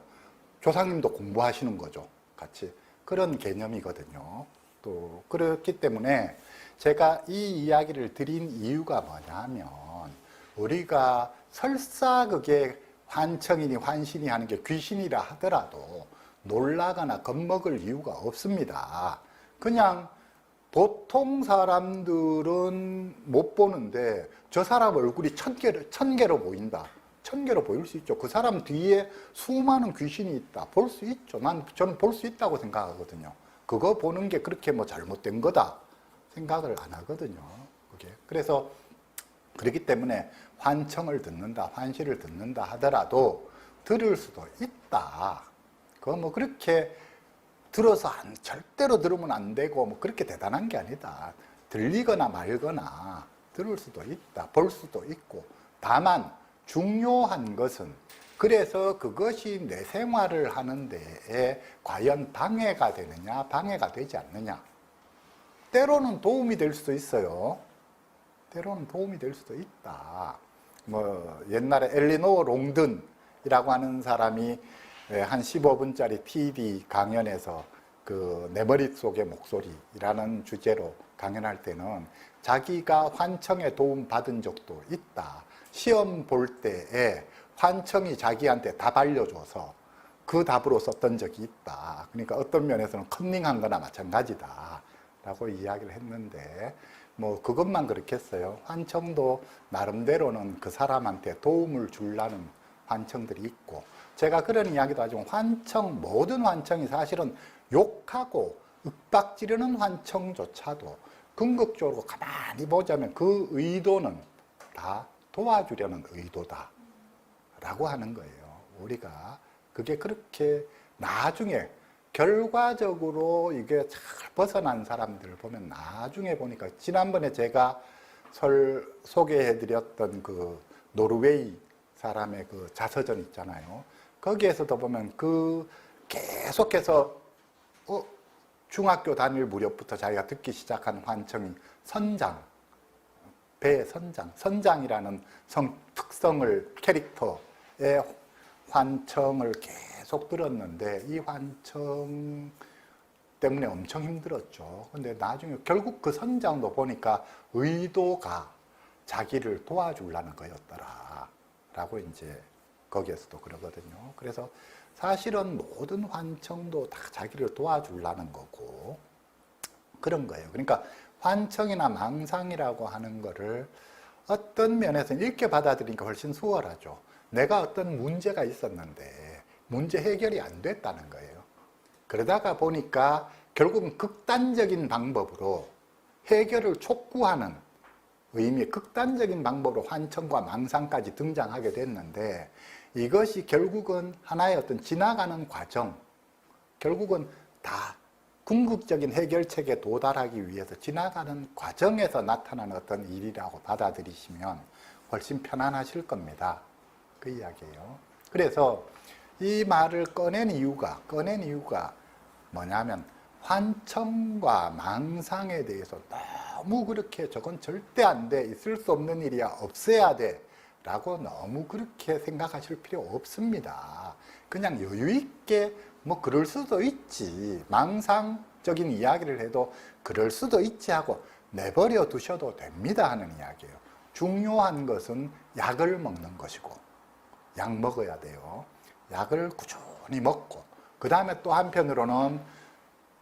조상님도 공부하시는 거죠. 같이. 그런 개념이거든요. 또 그렇기 때문에 제가 이 이야기를 드린 이유가 뭐냐 하면, 우리가 설사 그게 환청이니 환신이 하는 게 귀신이라 하더라도 놀라거나 겁먹을 이유가 없습니다. 그냥 보통 사람들은 못 보는데 저 사람 얼굴이 천 개로 보인다. 1000개로 보일 수 있죠. 그 사람 뒤에 수많은 귀신이 있다. 볼 수 있죠. 저는 볼 수 있다고 생각하거든요. 그거 보는 게 그렇게 뭐 잘못된 거다 생각을 안 하거든요. 그게. 그래서 그렇기 때문에 환청을 듣는다, 환시를 듣는다 하더라도 들을 수도 있다. 그거 뭐 그렇게 들어서 절대로 들으면 안 되고 뭐 그렇게 대단한 게 아니다. 들리거나 말거나 들을 수도 있다. 볼 수도 있고. 다만 중요한 것은, 그래서 그것이 내 생활을 하는 데에 과연 방해가 되느냐, 방해가 되지 않느냐. 때로는 도움이 될 수도 있어요. 때로는 도움이 될 수도 있다. 뭐 옛날에 엘리노어 롱든이라고 하는 사람이 한 15분짜리 TED 강연에서 그 내 머릿속의 목소리라는 주제로 강연할 때는 자기가 환청에 도움 받은 적도 있다. 시험 볼 때에 환청이 자기한테 답 알려줘서 그 답으로 썼던 적이 있다. 그러니까 어떤 면에서는 컨닝한 거나 마찬가지다 라고 이야기를 했는데, 뭐 그것만 그렇겠어요. 환청도 나름대로는 그 사람한테 도움을 주려는 환청들이 있고, 제가 그런 이야기도 하지만 환청, 모든 환청이 사실은 욕하고 윽박지르는 환청조차도 궁극적으로 가만히 보자면 그 의도는 다 도와주려는 의도다 라고 하는 거예요. 우리가 그게 그렇게 나중에 결과적으로 이게 잘 벗어난 사람들을 보면 나중에 보니까, 지난번에 제가 소개해드렸던 그 노르웨이 사람의 그 자서전 있잖아요. 거기에서도 보면 그 계속해서 중학교 다닐 무렵부터 자기가 듣기 시작한 환청이 선장, 선장이라는 특성을, 캐릭터의 환청을 계속 들었는데 이 환청 때문에 엄청 힘들었죠. 근데 나중에 결국 그 선장도 보니까 의도가 자기를 도와주려는 거였더라 라고 이제 거기에서도 그러거든요. 그래서 사실은 모든 환청도 다 자기를 도와주려는 거고 그런 거예요. 그러니까 환청이나 망상이라고 하는 거를 어떤 면에서는 이렇게 받아들이니까 훨씬 수월하죠. 내가 어떤 문제가 있었는데 문제 해결이 안 됐다는 거예요. 그러다가 보니까 결국은 극단적인 방법으로 해결을 촉구하는 의미의 극단적인 방법으로 환청과 망상까지 등장하게 됐는데, 이것이 결국은 하나의 어떤 지나가는 과정, 결국은 다 궁극적인 해결책에 도달하기 위해서 지나가는 과정에서 나타나는 어떤 일이라고 받아들이시면 훨씬 편안하실 겁니다. 그 이야기예요. 그래서 이 말을 꺼낸 이유가 뭐냐면, 환청과 망상에 대해서 너무 그렇게 저건 절대 안 돼, 있을 수 없는 일이야, 없애야 돼 라고 너무 그렇게 생각하실 필요 없습니다. 그냥 여유 있게 뭐 그럴 수도 있지, 망상적인 이야기를 해도 그럴 수도 있지 하고 내버려 두셔도 됩니다 하는 이야기예요. 중요한 것은 약을 먹는 것이고, 약 먹어야 돼요. 약을 꾸준히 먹고, 그 다음에 또 한편으로는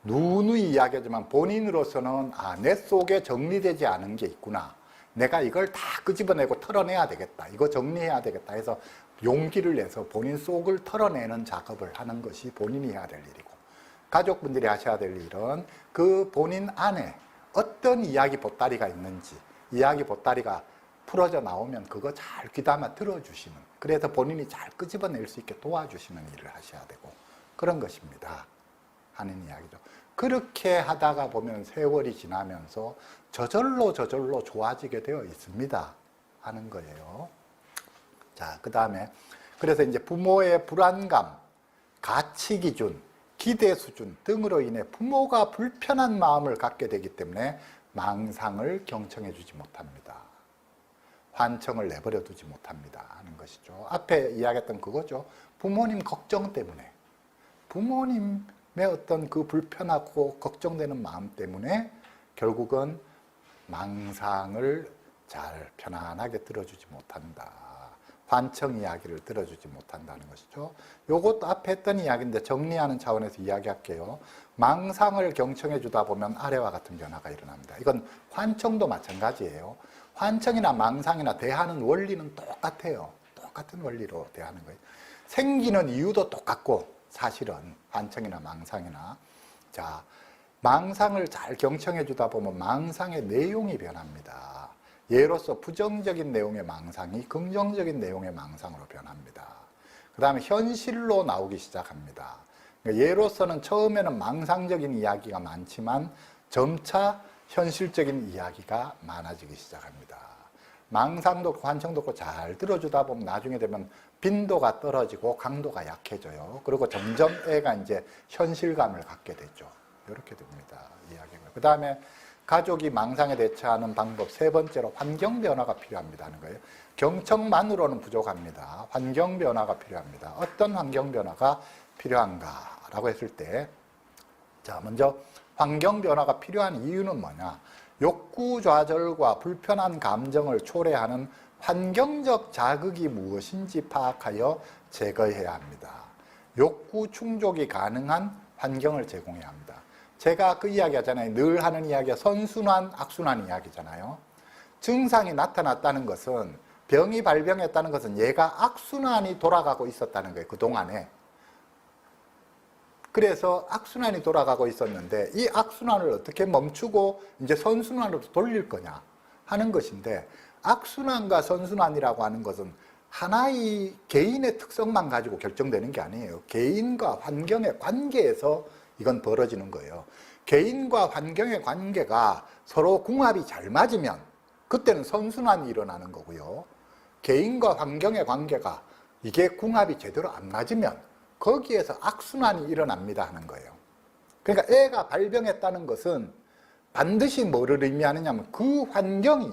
누누이 이야기하지만 본인으로서는 내 속에 정리되지 않은 게 있구나, 내가 이걸 다 끄집어내고 털어내야 되겠다, 이거 정리해야 되겠다 해서 용기를 내서 본인 속을 털어내는 작업을 하는 것이 본인이 해야 될 일이고, 가족분들이 하셔야 될 일은 그 본인 안에 어떤 이야기 보따리가 있는지, 이야기 보따리가 풀어져 나오면 그거 잘 귀담아 들어주시는, 그래서 본인이 잘 끄집어낼 수 있게 도와주시는 일을 하셔야 되고, 그런 것입니다 하는 이야기죠. 그렇게 하다가 보면 세월이 지나면서 저절로 좋아지게 되어 있습니다 하는 거예요. 자, 그 다음에 그래서 이제 부모의 불안감, 가치 기준, 기대 수준 등으로 인해 부모가 불편한 마음을 갖게 되기 때문에 망상을 경청해 주지 못합니다. 환청을 내버려 두지 못합니다 하는 것이죠. 앞에 이야기했던 그거죠. 부모님 걱정 때문에, 부모님의 어떤 그 불편하고 걱정되는 마음 때문에 결국은 망상을 잘 편안하게 들어주지 못한다. 환청 이야기를 들어주지 못한다는 것이죠. 요것도 앞에 했던 이야기인데 정리하는 차원에서 이야기할게요. 망상을 경청해 주다 보면 아래와 같은 변화가 일어납니다. 이건 환청도 마찬가지예요. 환청이나 망상이나 대하는 원리는 똑같아요. 똑같은 원리로 대하는 거예요. 생기는 이유도 똑같고, 사실은 환청이나 망상이나, 자, 망상을 잘 경청해 주다 보면 망상의 내용이 변합니다. 예로서 부정적인 내용의 망상이 긍정적인 내용의 망상으로 변합니다. 그 다음에 현실로 나오기 시작합니다. 그러니까 예로서는 처음에는 망상적인 이야기가 많지만 점차 현실적인 이야기가 많아지기 시작합니다. 망상도 없고 환청도 없고 잘 들어주다 보면 나중에 되면 빈도가 떨어지고 강도가 약해져요. 그리고 점점 애가 이제 현실감을 갖게 되죠. 이렇게 됩니다. 이야기가. 그 다음에 가족이 망상에 대처하는 방법 세 번째로 환경 변화가 필요합니다 하는 거예요. 경청만으로는 부족합니다. 환경 변화가 필요합니다. 어떤 환경 변화가 필요한가라고 했을 때, 자, 먼저 환경 변화가 필요한 이유는 뭐냐? 욕구 좌절과 불편한 감정을 초래하는 환경적 자극이 무엇인지 파악하여 제거해야 합니다. 욕구 충족이 가능한 환경을 제공해야 합니다. 제가 그 이야기 하잖아요. 늘 하는 이야기가 선순환, 악순환 이야기잖아요. 증상이 나타났다는 것은, 병이 발병했다는 것은 얘가 악순환이 돌아가고 있었다는 거예요. 그동안에. 그래서 악순환이 돌아가고 있었는데 이 악순환을 어떻게 멈추고 이제 선순환으로 돌릴 거냐 하는 것인데, 악순환과 선순환이라고 하는 것은 하나의 개인의 특성만 가지고 결정되는 게 아니에요. 개인과 환경의 관계에서 이건 벌어지는 거예요. 개인과 환경의 관계가 서로 궁합이 잘 맞으면 그때는 선순환이 일어나는 거고요. 개인과 환경의 관계가 이게 궁합이 제대로 안 맞으면 거기에서 악순환이 일어납니다 하는 거예요. 그러니까 애가 발병했다는 것은 반드시 뭐를 의미하느냐면 그 환경이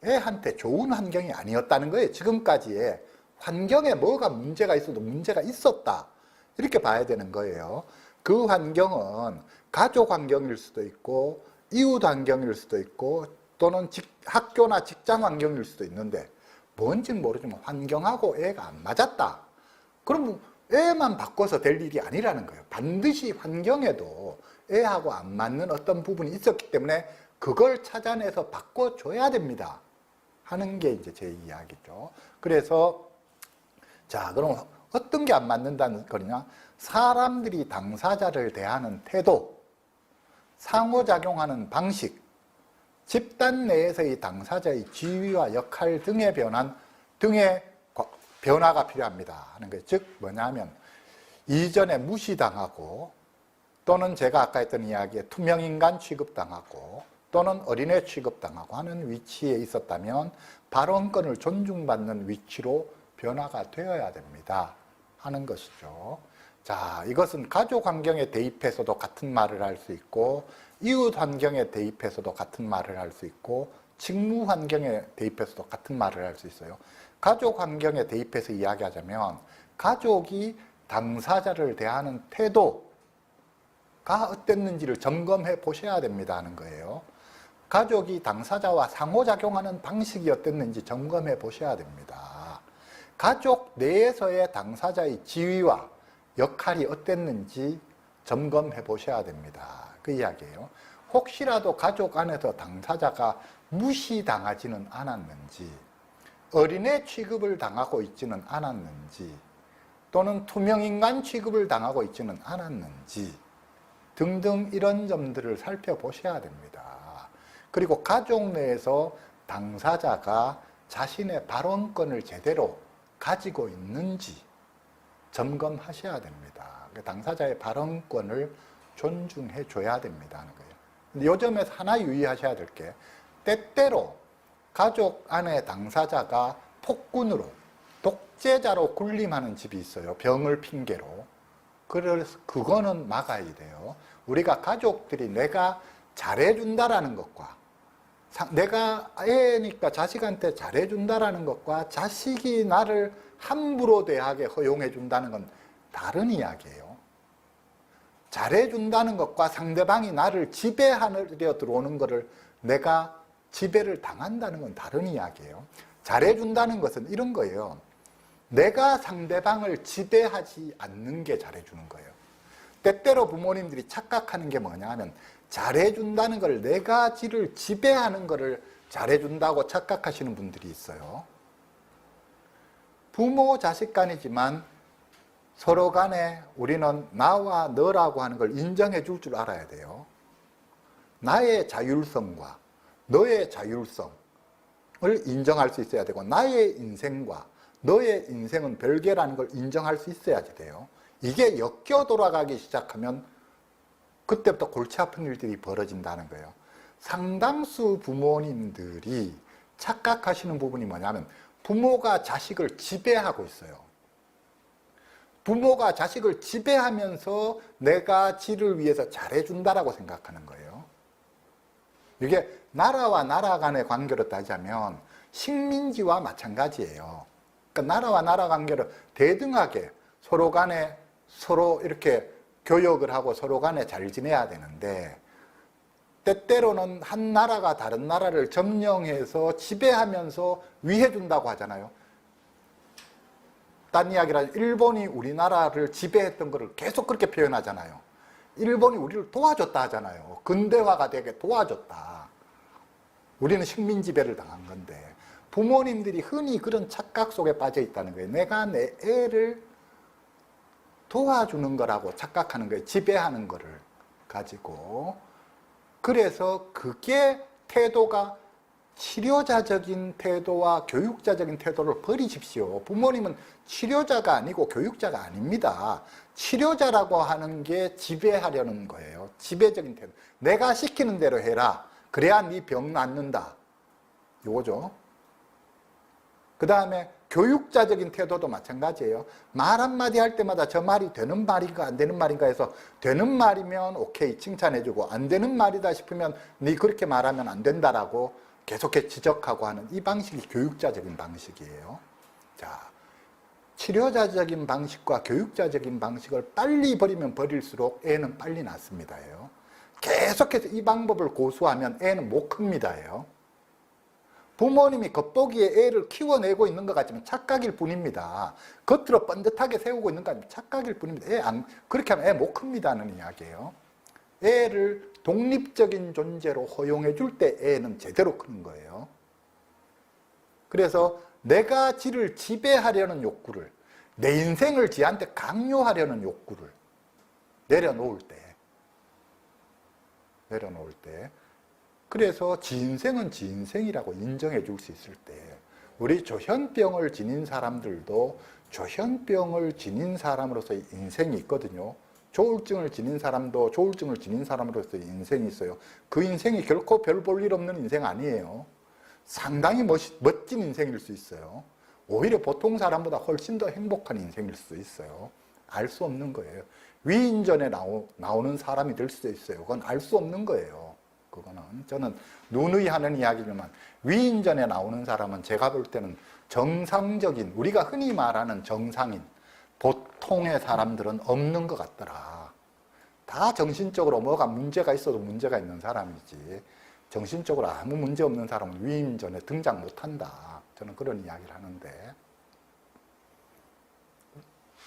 애한테 좋은 환경이 아니었다는 거예요. 지금까지의 환경에 뭐가 문제가 있어도 문제가 있었다, 이렇게 봐야 되는 거예요. 그 환경은 가족 환경일 수도 있고 이웃 환경일 수도 있고 또는 학교나 직장 환경일 수도 있는데 뭔지는 모르지만 환경하고 애가 안 맞았다. 그럼 애만 바꿔서 될 일이 아니라는 거예요. 반드시 환경에도 애하고 안 맞는 어떤 부분이 있었기 때문에 그걸 찾아내서 바꿔줘야 됩니다 하는 게 이제 제 이야기죠. 그래서 자, 그럼 어떤 게 안 맞는다는 거냐? 사람들이 당사자를 대하는 태도, 상호작용하는 방식, 집단 내에서의 당사자의 지위와 역할 등의 변화가 필요합니다 하는 거예요. 즉 뭐냐면 이전에 무시당하고 또는 제가 아까 했던 이야기에 투명인간 취급당하고 또는 어린애 취급당하고 하는 위치에 있었다면 발언권을 존중받는 위치로 변화가 되어야 됩니다 하는 것이죠. 자, 이것은 가족 환경에 대입해서도 같은 말을 할 수 있고 이웃 환경에 대입해서도 같은 말을 할 수 있고 직무 환경에 대입해서도 같은 말을 할 수 있어요. 가족 환경에 대입해서 이야기하자면 가족이 당사자를 대하는 태도가 어땠는지를 점검해 보셔야 됩니다 하는 거예요. 가족이 당사자와 상호작용하는 방식이 어땠는지 점검해 보셔야 됩니다. 가족 내에서의 당사자의 지위와 역할이 어땠는지 점검해 보셔야 됩니다. 그 이야기예요. 혹시라도 가족 안에서 당사자가 무시당하지는 않았는지, 어린애 취급을 당하고 있지는 않았는지, 또는 투명인간 취급을 당하고 있지는 않았는지 등등 이런 점들을 살펴보셔야 됩니다. 그리고 가족 내에서 당사자가 자신의 발언권을 제대로 가지고 있는지 점검하셔야 됩니다. 당사자의 발언권을 존중해 줘야 됩니다 하는 거예요. 근데 요 점에서 하나 유의하셔야 될 게, 때때로 가족 안에 당사자가 폭군으로, 독재자로 군림하는 집이 있어요. 병을 핑계로. 그래서 그거는 막아야 돼요. 우리가 가족들이 내가 잘해준다라는 것과, 내가 애니까 자식한테 잘해준다라는 것과 자식이 나를 함부로 대하게 허용해준다는 건 다른 이야기예요. 잘해준다는 것과 상대방이 나를 지배하려 들어오는 것을 내가 지배를 당한다는 건 다른 이야기예요. 잘해준다는 것은 이런 거예요. 내가 상대방을 지배하지 않는 게 잘해주는 거예요. 때때로 부모님들이 착각하는 게 뭐냐 하면, 잘해준다는 걸, 내가 지를 지배하는 거를 잘해준다고 착각하시는 분들이 있어요. 부모 자식 간이지만 서로 간에 우리는 나와 너라고 하는 걸 인정해 줄 줄 알아야 돼요. 나의 자율성과 너의 자율성을 인정할 수 있어야 되고, 나의 인생과 너의 인생은 별개라는 걸 인정할 수 있어야지 돼요. 이게 엮여 돌아가기 시작하면 그때부터 골치 아픈 일들이 벌어진다는 거예요. 상당수 부모님들이 착각하시는 부분이 뭐냐면, 부모가 자식을 지배하고 있어요. 부모가 자식을 지배하면서 내가 지를 위해서 잘해준다라고 생각하는 거예요. 이게 나라와 나라 간의 관계로 따지자면 식민지와 마찬가지예요. 그러니까 나라와 나라 관계를 대등하게 서로 간에 서로 이렇게 교역을 하고 서로 간에 잘 지내야 되는데, 때때로는 한 나라가 다른 나라를 점령해서 지배하면서 위해준다고 하잖아요. 딴 이야기라, 일본이 우리나라를 지배했던 것을 계속 그렇게 표현하잖아요. 일본이 우리를 도와줬다 하잖아요. 근대화가 되게 도와줬다. 우리는 식민 지배를 당한 건데, 부모님들이 흔히 그런 착각 속에 빠져 있다는 거예요. 내가 내 애를 도와주는 거라고 착각하는 거예요. 지배하는 거를 가지고. 그래서 그게 태도가 치료자적인 태도와 교육자적인 태도를 버리십시오. 부모님은 치료자가 아니고 교육자가 아닙니다. 치료자라고 하는 게 지배하려는 거예요. 지배적인 태도. 내가 시키는 대로 해라. 그래야 네 병 낫는다. 요거죠. 그 다음에 교육자적인 태도도 마찬가지예요. 말 한마디 할 때마다 저 말이 되는 말인가 안 되는 말인가 해서, 되는 말이면 오케이 칭찬해주고, 안 되는 말이다 싶으면 네 그렇게 말하면 안 된다라고 계속해서 지적하고 하는 이 방식이 교육자적인 방식이에요. 자, 치료자적인 방식과 교육자적인 방식을 빨리 버리면 버릴수록 애는 빨리 낫습니다. 계속해서 이 방법을 고수하면 애는 못 큽니다. 부모님이 겉보기에 애를 키워내고 있는 것 같지만 착각일 뿐입니다. 겉으로 번듯하게 세우고 있는 것 같지만 착각일 뿐입니다. 그렇게 하면 애 못 큽니다는 이야기예요. 애를 독립적인 존재로 허용해 줄 때 애는 제대로 크는 거예요. 그래서 내가 지를 지배하려는 욕구를, 내 인생을 지한테 강요하려는 욕구를 내려놓을 때, 그래서 지 인생은 지 인생이라고 인정해 줄 수 있을 때, 우리 조현병을 지닌 사람들도 조현병을 지닌 사람으로서의 인생이 있거든요. 조울증을 지닌 사람도 조울증을 지닌 사람으로서의 인생이 있어요. 그 인생이 결코 별 볼 일 없는 인생 아니에요. 상당히 멋진 인생일 수 있어요. 오히려 보통 사람보다 훨씬 더 행복한 인생일 수도 있어요. 알 수 없는 거예요. 위인전에 나오는 사람이 될 수도 있어요. 그건 알 수 없는 거예요. 그거는 저는 누누이 하는 이야기지만, 위인전에 나오는 사람은 제가 볼 때는 정상적인, 우리가 흔히 말하는 정상인, 보통 보통의 사람들은 없는 것 같더라. 다 정신적으로 뭐가 문제가 있어도 문제가 있는 사람이지 정신적으로 아무 문제 없는 사람은 위임 전에 등장 못한다. 저는 그런 이야기를 하는데,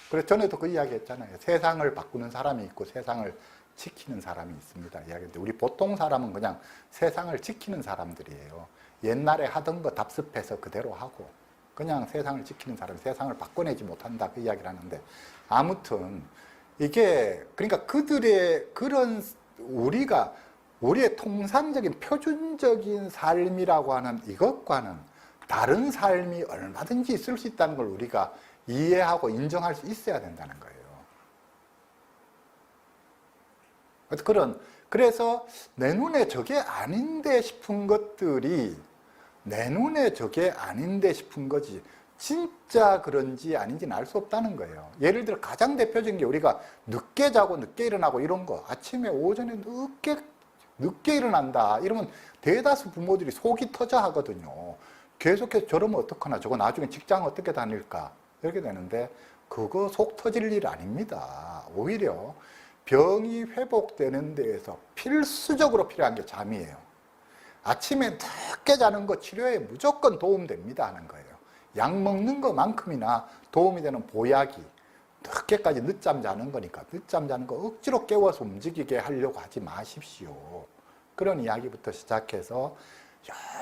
그래서 전에도 그 이야기 했잖아요. 세상을 바꾸는 사람이 있고 세상을 지키는 사람이 있습니다. 이야기인데, 우리 보통 사람은 그냥 세상을 지키는 사람들이에요. 옛날에 하던 거 답습해서 그대로 하고 그냥 세상을 지키는 사람, 세상을 바꿔내지 못한다, 그 이야기를 하는데, 아무튼 이게 그러니까 그들의 그런 우리의 통상적인 표준적인 삶이라고 하는 이것과는 다른 삶이 얼마든지 있을 수 있다는 걸 우리가 이해하고 인정할 수 있어야 된다는 거예요. 그래서 내 눈에 저게 아닌데 싶은 것들이 내 눈에 저게 아닌데 싶은 거지 진짜 그런지 아닌지는 알 수 없다는 거예요. 예를 들어 가장 대표적인 게 우리가 늦게 자고 늦게 일어나고 이런 거, 아침에 오전에 늦게 일어난다 이러면 대다수 부모들이 속이 터져 하거든요. 계속해서 저러면 어떡하나, 저거 나중에 직장 어떻게 다닐까 이렇게 되는데, 그거 속 터질 일 아닙니다. 오히려 병이 회복되는 데에서 필수적으로 필요한 게 잠이에요. 아침에 늦게 자는 거 치료에 무조건 도움됩니다 하는 거예요. 약 먹는 것만큼이나 도움이 되는 보약이 늦게까지 늦잠 자는 거니까 늦잠 자는 거 억지로 깨워서 움직이게 하려고 하지 마십시오. 그런 이야기부터 시작해서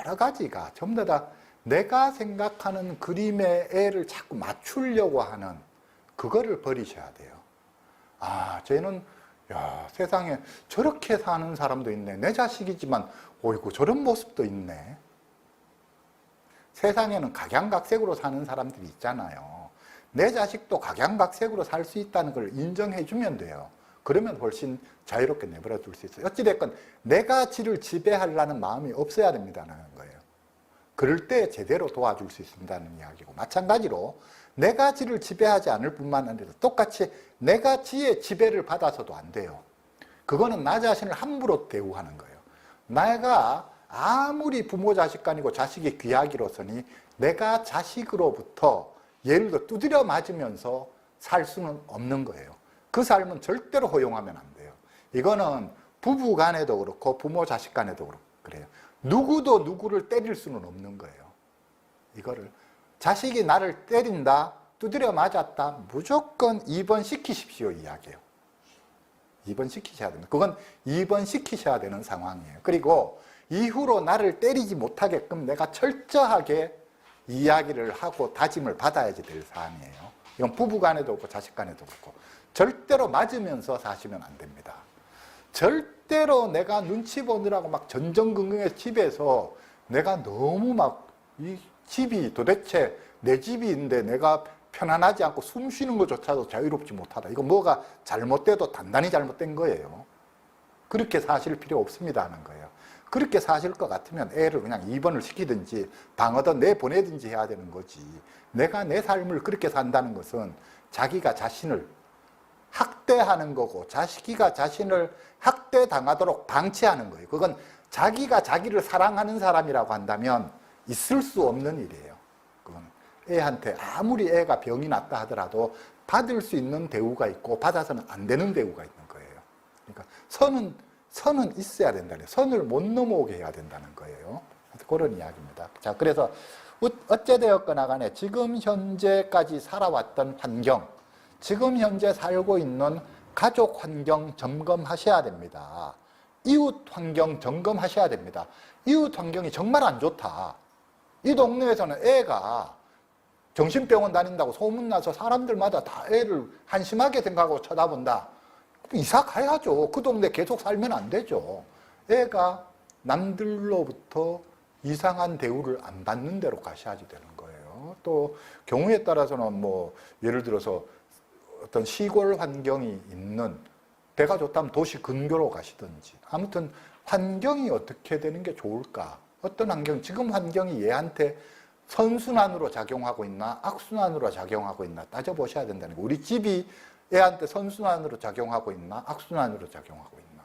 여러 가지가 전부 다 내가 생각하는 그림의 애를 자꾸 맞추려고 하는 그거를 버리셔야 돼요. 아, 쟤는 세상에 저렇게 사는 사람도 있네. 내 자식이지만 어이구 저런 모습도 있네. 세상에는 각양각색으로 사는 사람들이 있잖아요. 내 자식도 각양각색으로 살 수 있다는 걸 인정해 주면 돼요. 그러면 훨씬 자유롭게 내버려 둘 수 있어요. 어찌됐건 내가 지를 지배하려는 마음이 없어야 됩니다는 거예요. 그럴 때 제대로 도와줄 수 있다는 이야기고, 마찬가지로 내가 지를 지배하지 않을 뿐만 아니라 똑같이 내가 지의 지배를 받아서도 안 돼요. 그거는 나 자신을 함부로 대우하는 거예요. 내가 아무리 부모 자식 간이고 자식이 귀하기로서니 내가 자식으로부터 예를 들어 두드려 맞으면서 살 수는 없는 거예요. 그 삶은 절대로 허용하면 안 돼요. 이거는 부부 간에도 그렇고 부모 자식 간에도 그래요. 누구도 누구를 때릴 수는 없는 거예요. 이거를 자식이 나를 때린다, 두드려 맞았다, 무조건 입원시키십시오 이야기예요. 입원시키셔야 됩니다. 그건 입원시키셔야 되는 상황이에요. 그리고 이후로 나를 때리지 못하게끔 내가 철저하게 이야기를 하고 다짐을 받아야지 될 사안이에요. 이건 부부 간에도 그렇고 자식 간에도 그렇고 절대로 맞으면서 사시면 안 됩니다. 절대로 내가 눈치 보느라고 막 전전긍긍해서 집에서 내가 너무 막 이 집이 도대체 내 집인데 내가 편안하지 않고 숨 쉬는 것조차도 자유롭지 못하다. 이거 뭐가 잘못돼도 단단히 잘못된 거예요. 그렇게 사실 필요 없습니다 하는 거예요. 그렇게 사실 것 같으면 애를 그냥 입원을 시키든지 방어든 내보내든지 해야 되는 거지. 내가 내 삶을 그렇게 산다는 것은 자기가 자신을 학대하는 거고 자기가 자신을 학대당하도록 방치하는 거예요. 그건 자기가 자기를 사랑하는 사람이라고 한다면 있을 수 없는 일이에요. 그건 애한테 아무리 애가 병이 났다 하더라도 받을 수 있는 대우가 있고 받아서는 안 되는 대우가 있는 거예요. 그러니까 선은 있어야 된다는, 선을 못 넘어오게 해야 된다는 거예요. 그런 이야기입니다. 자, 그래서 어찌되었거나 간에 지금 현재까지 살아왔던 환경, 지금 현재 살고 있는 가족 환경 점검하셔야 됩니다. 이웃 환경 점검하셔야 됩니다. 이웃 환경이 정말 안 좋다. 이 동네에서는 애가 정신병원 다닌다고 소문나서 사람들마다 다 애를 한심하게 생각하고 쳐다본다. 이사 가야죠. 그 동네 계속 살면 안 되죠. 애가 남들로부터 이상한 대우를 안 받는 데로 가셔야지 되는 거예요. 또 경우에 따라서는 뭐 예를 들어서 어떤 시골 환경이 있는, 배가 좋다면 도시 근교로 가시든지, 아무튼 환경이 어떻게 되는 게 좋을까? 어떤 환경, 지금 환경이 얘한테 선순환으로 작용하고 있나 악순환으로 작용하고 있나 따져보셔야 된다는 거예요. 우리 집이 애한테 선순환으로 작용하고 있나 악순환으로 작용하고 있나.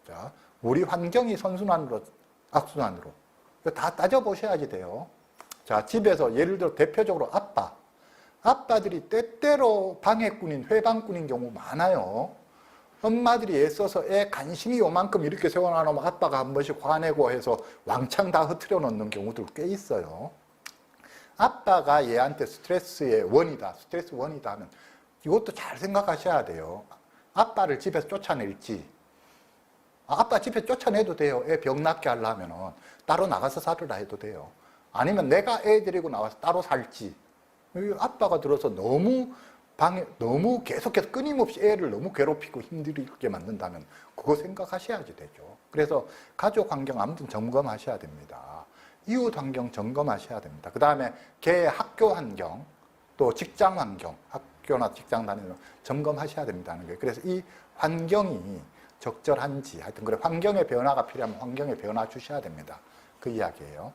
자, 우리 환경이 선순환으로 악순환으로 다 따져보셔야지 돼요. 자, 집에서 예를 들어 대표적으로 아빠 아빠들이 때때로 방해꾼인 회방꾼인 경우 많아요. 엄마들이 애써서 애 간신히 요만큼 이렇게 세워놔놓으면 아빠가 한 번씩 화내고 해서 왕창 다 흐트려 놓는 경우도 꽤 있어요. 아빠가 얘한테 스트레스의 원이다, 스트레스 원이다 하면 이것도 잘 생각하셔야 돼요. 아빠를 집에서 쫓아낼지, 아빠 집에 쫓아내도 돼요. 애 병 낫게 하려면은 따로 나가서 살으라 해도 돼요. 아니면 내가 애 데리고 나와서 따로 살지. 아빠가 들어서 너무 계속해서 끊임없이 애를 너무 괴롭히고 힘들게 만든다면 그거 생각하셔야지 되죠. 그래서 가족 환경 아무튼 점검하셔야 됩니다. 이웃 환경 점검하셔야 됩니다. 그 다음에 걔의 학교 환경, 또 직장 환경, 학교나 직장 다니는 점검하셔야 된다는 거예요. 그래서 이 환경이 적절한지, 하여튼 그래 환경의 변화가 필요하면 환경의 변화 주셔야 됩니다. 그 이야기예요.